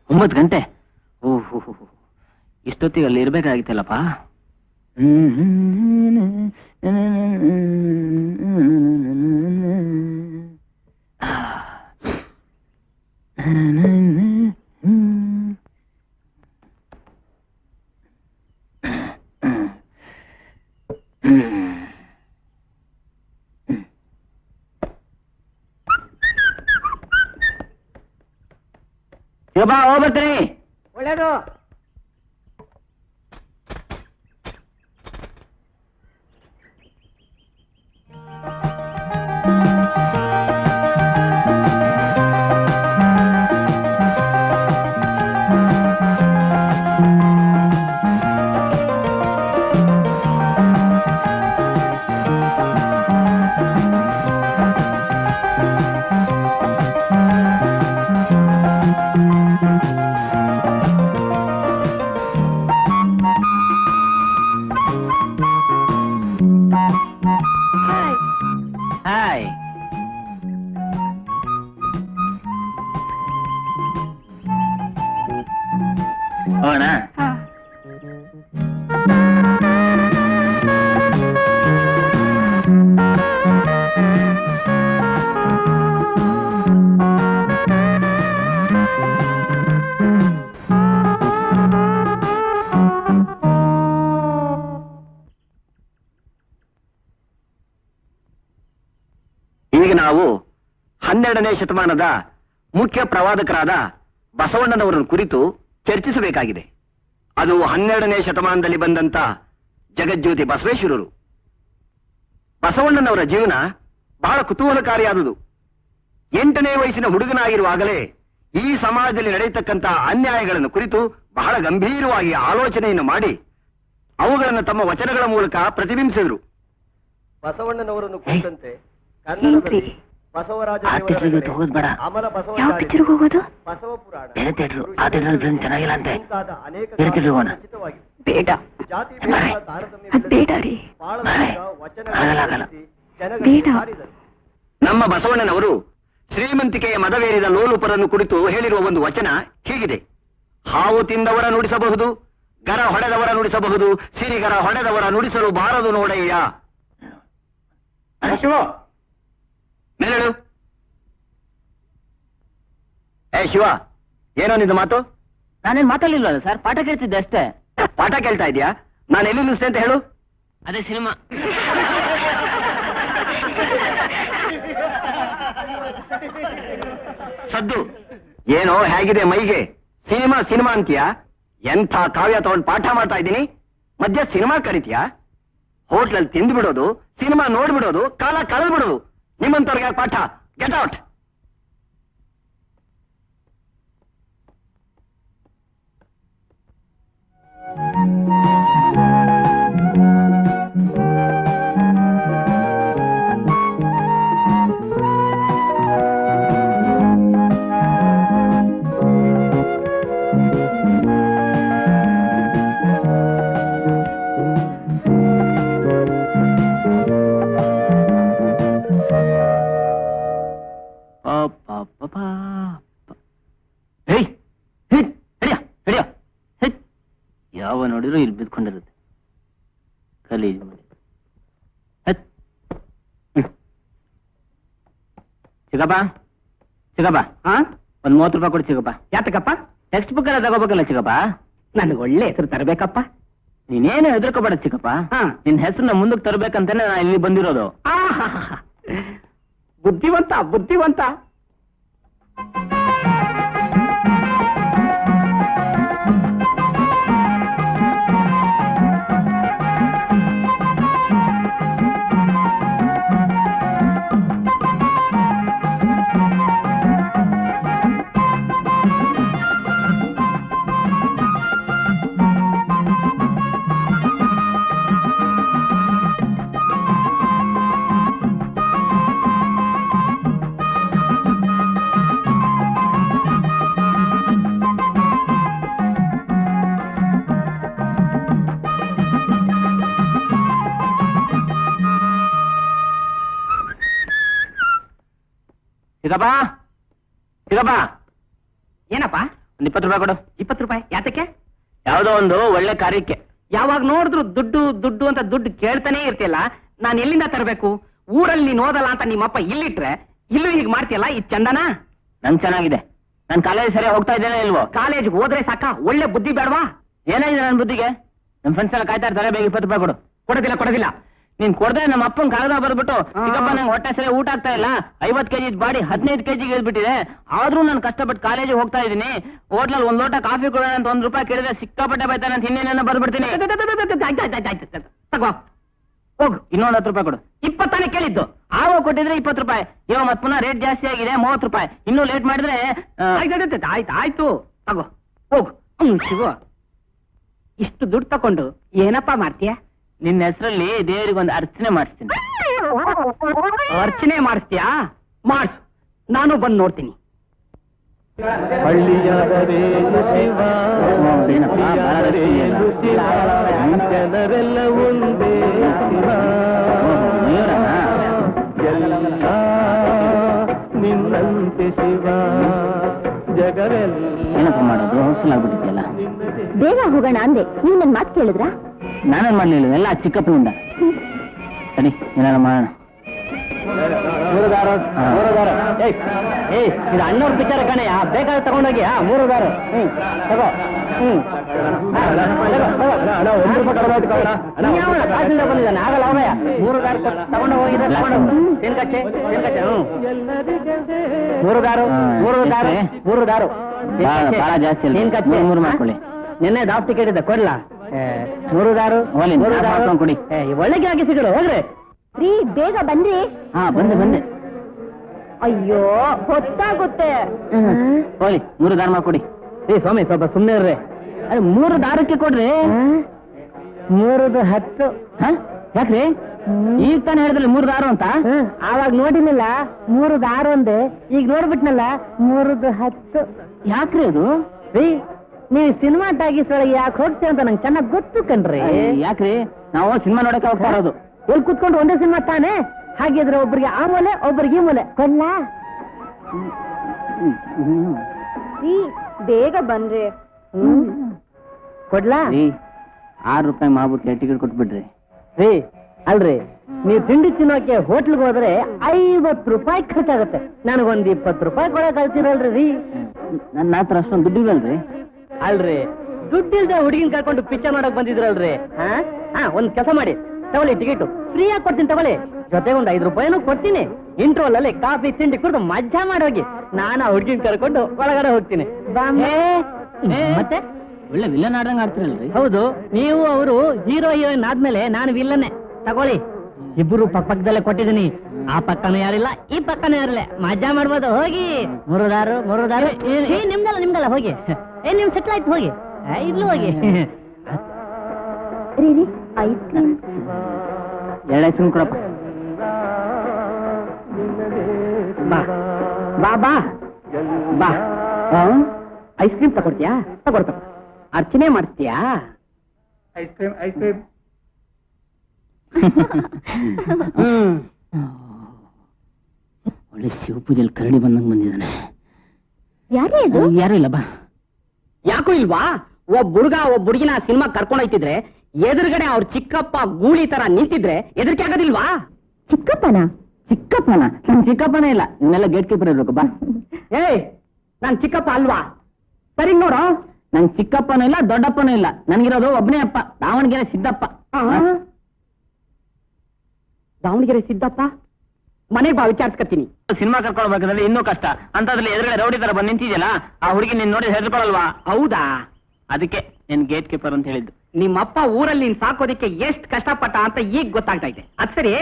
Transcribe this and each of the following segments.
9 ಗಂಟೆ. ಓಹೋ, ಇಷ್ಟೊತ್ತಿಗೆ ಅಲ್ಲಿ ಇರ್ಬೇಕಾಗಿತ್ತಲ್ಲಪ್ಪ. ಶಿವಬಾ, ಹೋಗ್ಬರ್ತೀನಿ. ಒಳ್ಳೇದು. ಹಾಯ್. ಹೋಗೋಣ. ಈಗ ನಾವು 12ನೇ ಶತಮಾನದ ಮುಖ್ಯ ಪ್ರವಾದಕರಾದ ಬಸವಣ್ಣನವರನ್ನು ಕುರಿತು ಚರ್ಚಿಸಬೇಕಾಗಿದೆ. ಅದು 12ನೇ ಶತಮಾನದಲ್ಲಿ ಬಂದಂತ ಜಗಜ್ಯೋತಿ ಬಸವೇಶ್ವರರು. ಬಸವಣ್ಣನವರ ಜೀವನ ಬಹಳ ಕುತೂಹಲಕಾರಿಯಾದುದು. 8ನೇ ವಯಸ್ಸಿನ ಹುಡುಗನಾಗಿರುವಾಗಲೇ ಈ ಸಮಾಜದಲ್ಲಿ ನಡೆಯತಕ್ಕಂಥ ಅನ್ಯಾಯಗಳನ್ನು ಕುರಿತು ಬಹಳ ಗಂಭೀರವಾಗಿ ಆಲೋಚನೆಯನ್ನು ಮಾಡಿ ಅವುಗಳನ್ನು ತಮ್ಮ ವಚನಗಳ ಮೂಲಕ ಪ್ರತಿಬಿಂಬಿಸಿದರು. ಬಸವಣ್ಣನವರನ್ನು ಕುರಿತಂತೆ ಕನ್ನಡದಲ್ಲಿ ಬಸವರಾಜ ಅಮಲ ಬಸವ ಪುರಾಣ ಚೆನ್ನಾಗಿಲ್ಲ ಅಂತೆ. ಅನೇಕ ರಚಿತವಾಗಿವೆ. ಬೇಡ, ಜಾತಿ ಭೇದಗಳ ತಾರತಮ್ಯವಿಲ್ಲದೆ ಬಾಳದಿಂದ ವಚನಗಳನ್ನು ರಚಿಸಿ ಜನಗಳಿಗೆ ಸಾರಿದರು. ನಮ್ಮ ಬಸವಣ್ಣನವರು ಶ್ರೀಮಂತಿಕೆಯ ಮದವೇರಿದ ಲೋಲುಪರನ್ನು ಕುರಿತು ಹೇಳಿರುವ ಒಂದು ವಚನ ಹೀಗಿದೆ: ಹಾವು ತಿಂದವರ ನುಡಿಸಬಹುದು, ಗರ ಹೊಡೆದವರ ನುಡಿಸಬಹುದು, ಸಿರಿಗರ ಹೊಡೆದವರ ನುಡಿಸಲು ಬಾರದು ನೋಡಯ್ಯ. ಮೇಲೇಳು. ಶಿವ, ಏನೋ ನಿಂದು ಮಾತು? ನಾನೇನ್ ಮಾತಾಡಲಿಲ್ಲ ಸರ್, ಪಾಠ ಕೇಳ್ತಿದ್ದೆ ಅಷ್ಟೇ. ಪಾಠ ಕೇಳ್ತಾ ಇದೆಯಾ? ನಾನು ಎಲ್ಲಿ ನಿಲ್ಲಿಸ್ತೆ ಅಂತ ಹೇಳು. ಅದೇ ಸಿನಿಮಾ. ಸದ್ದು ಏನೋ ಹೇಗಿದೆ ಮೈಗೆ? ಸಿನಿಮಾ ಸಿನಿಮಾ ಅಂತೀಯಾ? ಎಂಥ ಕಾವ್ಯ ತಗೊಂಡು ಪಾಠ ಮಾಡ್ತಾ ಇದ್ದೀನಿ, ಮಧ್ಯ ಸಿನಿಮಾ ಕರಿತೀಯಾ? ಹೋಟ್ಲಲ್ಲಿ ತಿಂದು ಬಿಡೋದು, ಸಿನಿಮಾ ನೋಡ್ಬಿಡೋದು, ಕಾಲ ಕಳೆದು ಬಿಡೋದು. ನಿಮ್ಮಂತವ್ರಿಗೆ ಪಾಠ. Get out. ಯಾವ ನೋಡಿದ್ರು ಇಲ್ಲಿ ಬಿದ್ಕೊಂಡಿರುತ್ತೆ. ಕಲೀಜ್ ಮಾಡಿ. ಚಿಕ್ಕಪ್ಪ, ಚಿಕ್ಕಪ್ಪ, ಒಂದ್ 30 ರೂಪಾಯಿ ಕೊಡಿ ಚಿಕ್ಕಪ್ಪ. ಯಾತಕಪ್ಪ? ಟೆಕ್ಸ್ಟ್ ಬುಕ್ ಎಲ್ಲ ತಗೋಬೇಕಲ್ಲ ಚಿಕ್ಕಪ್ಪ. ನನಗೆ ಒಳ್ಳೆ ಹೆಸರು ತರಬೇಕಪ್ಪ. ನೀನೇನು ಹೆದರ್ಕೋಬೇಡ ಚಿಕ್ಕಪ್ಪ. ನಿನ್ ಹೆಸರನ್ನ ಮುಂದಕ್ಕೆ ತರಬೇಕಂತಾನೆ ನಾನು ಇಲ್ಲಿ ಬಂದಿರೋದು. ಬುದ್ಧಿವಂತ, ಬುದ್ಧಿವಂತ. ಚಿಕ್ಕಪ್ಪ ಚಿಕ್ಕಪ್ಪ ಏನಪ್ಪ? ಒಂದ್ 20 ರೂಪಾಯಿ ಕೊಡು. 20 ರೂಪಾಯಿ ಯಾತಕ್ಕೆ? ಯಾವ್ದೋ ಒಂದು ಒಳ್ಳೆ ಕಾರ್ಯಕ್ಕೆ. ಯಾವಾಗ ನೋಡಿದ್ರು ದುಡ್ಡು ದುಡ್ಡು ಅಂತ ದುಡ್ಡು ಕೇಳ್ತಾನೆ ಇರ್ತಿಲ್ಲ. ನಾನು ಎಲ್ಲಿಂದ ತರಬೇಕು? ಊರಲ್ಲಿ ನೀನ್ ಓದಲ್ಲ ಅಂತ ನಿಮ್ಮಪ್ಪ ಇಲ್ಲಿಟ್ರೆ ಇಲ್ಲೂ ಹೀಗೆ ಮಾಡ್ತಿಯಲ್ಲ, ಇದು ಚಂದನಾ? ನನ್ ಚೆನ್ನಾಗಿದೆ. ನಾನ್ ಕಾಲೇಜ್ ಸರಿ ಹೋಗ್ತಾ ಇದ್ದೇನೆ ಇಲ್ವೋ? ಕಾಲೇಜ್ ಹೋದ್ರೆ ಸಾಕ, ಒಳ್ಳೆ ಬುದ್ಧಿ ಬೇಡವಾ? ಏನಾಗಿದೆ ನನ್ ಬುದ್ಧಿಗೆ? ನಮ್ ಫ್ರೆಂಡ್ಸ್ ಎಲ್ಲ ಕಾಯ್ತಾ ಇರ್ತಾರೆ, ಬೇಗ 20 ರೂಪಾಯಿ ಕೊಡು. ಕೊಡೋದಿಲ್ಲ. ನೀನ್ ಕೊಡದೆ ನಮ್ಮ ಅಪ್ಪನ್ ಕಾಗದ ಬರ್ಬಿಟ್ಟು ಚಿಕ್ಕಪ್ಪ ನಂಗೆ ಹೊಟ್ಟೆ ಸರಿ ಊಟ ಆಗ್ತಾ ಇಲ್ಲ, 50 ಕೆಜಿ ಬಾಡಿ 15 ಕೆಜಿಗೆ ಇಳ್ಬಿಟ್ಟಿದೆ, ಆದ್ರೂ ನಾನು ಕಷ್ಟಪಟ್ಟು ಕಾಲೇಜಿಗೆ ಹೋಗ್ತಾ ಇದ್ದೀನಿ, ಹೋಟ್ಲಲ್ಲಿ 1 ಲೋಟ ಕಾಫಿ ಕೊಡೋಣ ಅಂತ 1 ರೂಪಾಯಿ ಕೇಳಿದ್ರೆ ಸಿಕ್ಕಾಪಟ್ಟೆ ಬೈತಾನೆ ಅಂತ ಇನ್ನೇನ ಬರ್ಬಿಡ್ತೀನಿ. ತಗೋ ಹೋಗು, ಇನ್ನೊಂದು 10 ರೂಪಾಯಿ ಕೊಡು. 20 ಕೇಳಿದ್ದು. ಆವಾಗ ಕೊಟ್ಟಿದ್ರೆ 20 ರೂಪಾಯಿ, ಇವಾಗ ಮತ್ ಪುನಃ ರೇಟ್ ಜಾಸ್ತಿ ಆಗಿದೆ 30 ರೂಪಾಯಿ. ಇನ್ನೂ ಲೇಟ್ ಮಾಡಿದ್ರೆ ಆಯ್ತು ತಗೋ ಹೋಗು. ಶಿವು, ಇಷ್ಟು ದುಡ್ಡು ತಕೊಂಡು ಏನಪ್ಪಾ ಮಾಡ್ತೀಯ? ನಿನ್ನ ಹೆಸರಲ್ಲಿ ದೇವರಿಗೊಂದು ಅರ್ಚನೆ ಮಾಡಿಸ್ತೀನಿ. ಅರ್ಚನೆ ಮಾಡಿಸ್ತೀಯಾ? ಮಾಡಿಸು, ನಾನು ಬಂದು ನೋಡ್ತೀನಿ. ಹಳ್ಳಿಯಾದರೇನು ಶಿವ, ಹಳ್ಳಿಯಾದರೇನು ಶಿವ, ಜನರೆಲ್ಲ ಒಂದೇ ಶಿವ, ಎಲ್ಲ ನಿನ್ನಂತೆ ಶಿವ, ಜಗವೆಲ್ಲ. ಏನಪ್ಪ ಮಾಡೋದು? ಹೌಸಲಾಗ್ಬಿಟ್ಟಿದೆಯಲ್ಲ. ಬೇಗ ಹೋಗೋಣ ಅಂದೆ, ನೀವು ನನ್ನ ಮಾತು ಕೇಳಿದ್ರಾ? ನಾನೇನ್ ಮಾಡ್ಲಿಲ್ಲ, ಎಲ್ಲ ಚಿಕ್ಕಪ್ಪನಿಂದ. ಸರಿ, ಏನಾರ ಮಾಡೋಣ. ಇದು ಅಣ್ಣವ್ರ ಪಿಕ್ಚರ್ ಕಣಯ್ಯ, ಬೇಕಾದ್ರೆ ತಗೊಂಡೋಗಿ 3 ದಾರು. ತಗೋ. ಬಂದಿದ್ದಾನೆ, ಆಗಲ್ಲ ಅವಯ್ಯ. 3 ದಾರು ತಗೊಂಡು ಹೋಗಿದ್ರೆ ತಗೊಂಡು ತಿನ್ಕಚ್ಚೆ 3 ದಾರು. ಬಹಳ ಜಾಸ್ತಿ ಅಲ್ಲ, 3 ಮಾಡ್ಕೊಳ್ಳಿ. ನಿನ್ನೆ ದಾಫ್ ಟಿಕೆಟ್ ಇದೆ, ಕೊಡ್ಲಾ? 3 ದಾರು ಕೊಡಿ. ಒಳ್ಳೆ ಗಿರಾಕಿ ಸಿಗಲು ಹೋಗ್ರಿ. ರೀ, ಬೇಗ ಬನ್ರಿ. ಹಾ, ಬಂದೆ. ಅಯ್ಯೋ, ಹೊತ್ತಾಗುತ್ತೆ. ಹೋಲಿ, 3 ದಾರ ಮಾಡ್ಕೊಡಿ. ಸ್ವಾಮಿ, ಸ್ವಲ್ಪ ಸುಮ್ಮನೆ ಇರ್ರಿ. 3 ದಾರಕ್ಕೆ ಕೊಡ್ರಿ. 3 10. ಯಾಕ್ರಿ? ಈಗ ತಾನೇ ಹೇಳಿದ್ರಲ್ಲಿ 3 ದಾರು ಅಂತ. ಆವಾಗ ನೋಡಿರ್ಲಿಲ್ಲ 3 ದಾರು ಅಂದೆ, ಈಗ ನೋಡ್ಬಿಟ್ನಲ್ಲ 3 10. ಯಾಕ್ರಿ ಅದು? ರೀ, ನೀವು ಸಿನಿಮಾ ಟಾಕೀಸ್ ಒಳಗೆ ಯಾಕೆ ಹೋಗ್ತೀವಿ ಅಂತ ನಂಗೆ ಚೆನ್ನಾಗಿ ಗೊತ್ತು ಕಣ್ರಿ. ಯಾಕ್ರಿ? ನಾವು ಸಿನಿಮಾ ನೋಡಕ್ಕೆ ಹೋಗ್ತಾ ಇರೋದು. ಇಲ್ಲಿ ಕುತ್ಕೊಂಡು ಒಂದೇ ಸಿನಿಮಾ ತಾನೆ, ಹಾಗಿದ್ರೆ ಒಬ್ಬರಿಗೆ ಆ ಮೂಲೆ ಒಬ್ಬರಿಗೆ ಈ ಮೂಲೆ ಕೊಡ್ಲಾ? ರೀ, ಬೇಗ ಬನ್ರಿ. ಕೊಡ್ಲಾ? 6 ರೂಪಾಯಿ ಮಾಡ್ಬಿಟ್ಟು ಟಿಕೆಟ್ ಕೊಟ್ಬಿಡ್ರಿ. ರೀ, ಅಲ್ರಿ, ನೀವು ತಿಂಡಿ ತಿನ್ನೋಕೆ ಹೋಟ್ಲ್ಗೆ ಹೋದ್ರೆ 50 ರೂಪಾಯಿ ಖರ್ಚಾಗತ್ತೆ. ನನಗೊಂದು 20 ರೂಪಾಯಿ ಕೊಡಕ್ ಕಳ್ಸಿರಲ್ರಿ. ರೀ, ನನ್ನ ಹತ್ರ ಅಷ್ಟೊಂದು ದುಡ್ಡು ಇಲ್ಲಲ್ರಿ. ಅಲ್ರಿ, ದುಡ್ಡಿಲ್ದೆ ಹುಡುಗಿನ ಕರ್ಕೊಂಡು ಪಿಕ್ಚರ್ ನೋಡಕ್ ಬಂದಿದ್ರಲ್ರಿ. ಒಂದ್ ಕೆಲಸ ಮಾಡಿ, ತಗೊಳ್ಳಿ ಟಿಕೆಟ್ ಫ್ರೀ ಆಗಿ ಕೊಡ್ತೀನಿ, ತಗೊಳ್ಳಿ. ಜೊತೆ ಒಂದು 5 ರೂಪಾಯಿನೂ ಕೊಡ್ತೀನಿ. ಇಂಟ್ರೋಲ್ ಅಲ್ಲಿ ಕಾಫಿ ತಿಂಡಿ ಕುಡಿದು ಮಜಾ ಮಾಡೋಗಿ, ನಾನು ಆ ಹುಡುಗಿನ ಕರ್ಕೊಂಡು ಒಳಗಡೆ ಹೋಗ್ತೀನಿ. ಮತ್ತೆ ಒಳ್ಳೆ ವಿಲನ್ ಆಡ್ದಂಗ ಆಡ್ತಿರಲ್ರಿ. ಹೌದು, ನೀವು ಅವರು ಹೀರೋ ಹೀರೋಯಿನ್ ಆದ್ಮೇಲೆ ನಾನು ವಿಲ್ಲನ್ನೇ. ತಗೊಳ್ಳಿ, ಇಬ್ಬರು ಪಕ್ಕದಲ್ಲೇ ಕೊಟ್ಟಿದ್ದೀನಿ. ಆ ಪಕ್ಕನೂ ಯಾರಿಲ್ಲ, ಈ ಪಕ್ಕನೂ ಯಾರಿಲ್ಲ, ಮಜಾ ಮಾಡ್ಬೋದು. ಹೋಗಿ 3 ದಾರು. ನಿಮ್ದಲ್ಲ ಹೋಗಿ. ನಿಮ್ ಸೆಟ್ಲ್ ಆಯ್ತು, ಹೋಗಿ. ಇಲ್ಲೂ ಹೋಗಿ. ರೀ, ಐಸ್ ಕ್ರೀಮ್. 2 ಐಸ್ ಕ್ರೀಮ್ ಕೊಡಪ್ಪ. ಬಾ ಐಸ್ ಕ್ರೀಮ್ ತಗೊಡ್ತೀಯಾ? ತಗೋ. ಅರ್ಚನೆ ಮಾಡಿಸ್ತೀಯಾ? Ice cream. ಒಳ್ಳೆ ಶಿವ ಪೂಜೆಯಲ್ಲಿ ಕರಡಿ ಬಂದಂಗ್ ಬಂದಿದ್ದಾನೆ. ಯಾರೇ ಇದು? ಯಾರು ಇಲ್ಲ ಬಾ. ಯಾಕೂ ಇಲ್ವಾ? ಒಬ್ಬ ಹುಡುಗಿನ ಸಿನಿಮಾ ಕರ್ಕೊಂಡೋಯ್ತಿದ್ರೆ ಎದುರುಗಡೆ ಅವ್ರ ಚಿಕ್ಕಪ್ಪ ಗೂಳಿ ತರ ನಿಂತಿದ್ರೆ ಎದರಿಕೆ ಆಗೋದಿಲ್ವಾ? ಚಿಕ್ಕಪ್ಪನ? ನನ್ ಚಿಕ್ಕಪ್ಪನೇ ಇಲ್ಲ, ಇವನ್ನೆಲ್ಲ ಗೇಟ್ ಕೀಪರ್ ಇರ್ಬೇಕು ಬಾ. ನಾನ್ ಚಿಕ್ಕಪ್ಪ ಅಲ್ವಾ? ಸರಿ ನೋಡು, ನನ್ ಚಿಕ್ಕಪ್ಪನೂ ಇಲ್ಲ, ದೊಡ್ಡಪ್ಪನೂ ಇಲ್ಲ, ನನ್ಗಿರೋದು ಒಬ್ಬನೇ ಅಪ್ಪ, ದಾವಣಗೆರೆ ಸಿದ್ದಪ್ಪ. ದಾವಣಗೆರೆ ಸಿದ್ದಪ್ಪ? ಮನೆಗೆ ಬಾ, ವಿಚಾರಿಸ್ಕತ್ತೀನಿ. ಸಿನಿಮಾ ಕರ್ಕೊಳ್ಬೇಕಾದ್ರೆ ಇನ್ನೂ ಕಷ್ಟ ಅಂತದ್ರಲ್ಲಿ ಎದುರುಗಡೆ ರೌಡಿ ತರ ಬಂದು ನಿಂತಿದ್ಯಲ್ಲ, ಆ ಹುಡುಗಿ ನೀನ್ ನೋಡಿ ಹೆದರ್ಕೊಳ್ಳಲ್ವಾ? ಹೌದಾ? ಅದಕ್ಕೆ ನೀನ್ ಗೇಟ್ ಕೀಪರ್ ಅಂತ ಹೇಳಿದ್ದು. ನಿಮ್ಮಪ್ಪ ಊರಲ್ಲಿ ನೀನ್ ಸಾಕೋದಿಕ್ಕೆ ಎಷ್ಟು ಕಷ್ಟಪಟ್ಟ ಅಂತ ಈಗ ಗೊತ್ತಾಗ್ತಾ ಇದೆ. ಅದ್ ಸರಿ,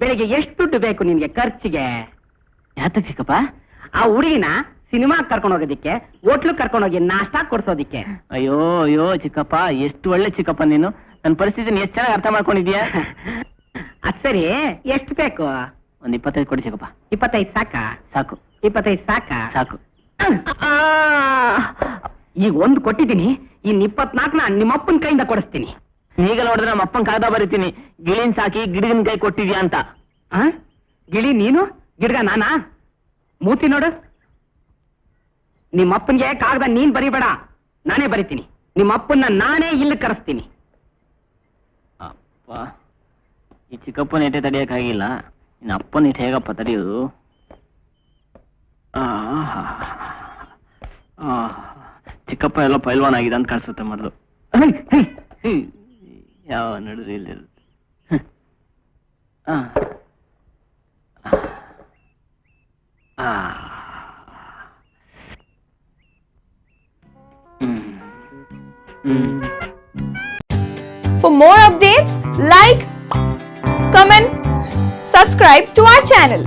ಬೆಳಿಗ್ಗೆ ಎಷ್ಟು ದುಡ್ಡು ಬೇಕು ನಿನ್ಗೆ ಖರ್ಚಿಗೆ? ಯಾತಕ್ ಚಿಕ್ಕಪ್ಪ? ಆ ಹುಡುಗಿನ ಸಿನಿಮಾ ಕರ್ಕೊಂಡು ಹೋಗೋದಿಕ್ಕೆ, ಹೋಟ್ಲು ಕರ್ಕೊಂಡು ಹೋಗಿ ನಾಷ್ಟಾ ಕೊಡ್ಸೋದಿಕ್ಕೆ. ಅಯ್ಯೋ ಚಿಕ್ಕಪ್ಪ, ಎಷ್ಟು ಒಳ್ಳೆ ಚಿಕ್ಕಪ್ಪ ನೀನು. ನನ್ನ ಪರಿಸ್ಥಿತಿನ ಎಷ್ಟು ಚೆನ್ನಾಗಿ ಅರ್ಥ ಮಾಡ್ಕೊಂಡಿದ್ಯಾ. ಅದ್ ಸರಿ, ಎಷ್ಟು ಬೇಕು? ಒಂದ್ 25 ಕೊಡಿ ಚಿಕ್ಕಪ್ಪ. 25 ಸಾಕಾ? ಸಾಕು. 25 ಸಾಕಾ? ಸಾಕು. ಈಗ 1 ಕೊಟ್ಟಿದ್ದೀನಿ, ಇನ್ 24ನ ನಿಮ್ಮಪ್ಪನ ಕೈಯಿಂದ ಕೊಡಿಸ್ತೀನಿ. ಈಗ ನೋಡಿದ್ರೆ ನಮ್ಮ ಅಪ್ಪನ ಕಾಗದ ಬರೀತೀನಿ, ಗಿಳಿನ್ ಸಾಕಿ ಗಿಡಗನ್ ಕೈ ಕೊಟ್ಟಿದ್ಯಾ ಅಂತ. ಗಿಳಿ ನೀನು, ಗಿಡ್ಗ ನಾನಾ? ಮೂತಿ ನೋಡು. ನಿಮ್ಮಪ್ಪನ್ಗೆ ಕಾಗದ ನೀನ್ ಬರಿಬೇಡ, ನಾನೇ ಬರಿತೀನಿ. ನಿಮ್ಮಪ್ಪನ್ನ ನಾನೇ ಇಲ್ಲಿ ಕರೆಸ್ತೀನಿ. ಅಪ್ಪ, ಈ ಚಿಕ್ಕಪ್ಪನ ಏಟೆ ತಡಿಯಕ್ಕಾಗಿಲ್ಲ, ಇನ್ನು ಅಪ್ಪನ ಇಟ್ಟು ಹೇಗಪ್ಪ ತಡೆಯೋದು? ಚಿಕ್ಕಪ್ಪ ಎಲ್ಲ ಪೈಲ್ವಾನ್ ಆಗಿದೆ ಅಂತ ಕಾಣಿಸುತ್ತೆ ಮೊದಲು. ಯಾವ ನಡೆದು ಇಲ್ಲ. For more updates, like, comment, subscribe to our channel.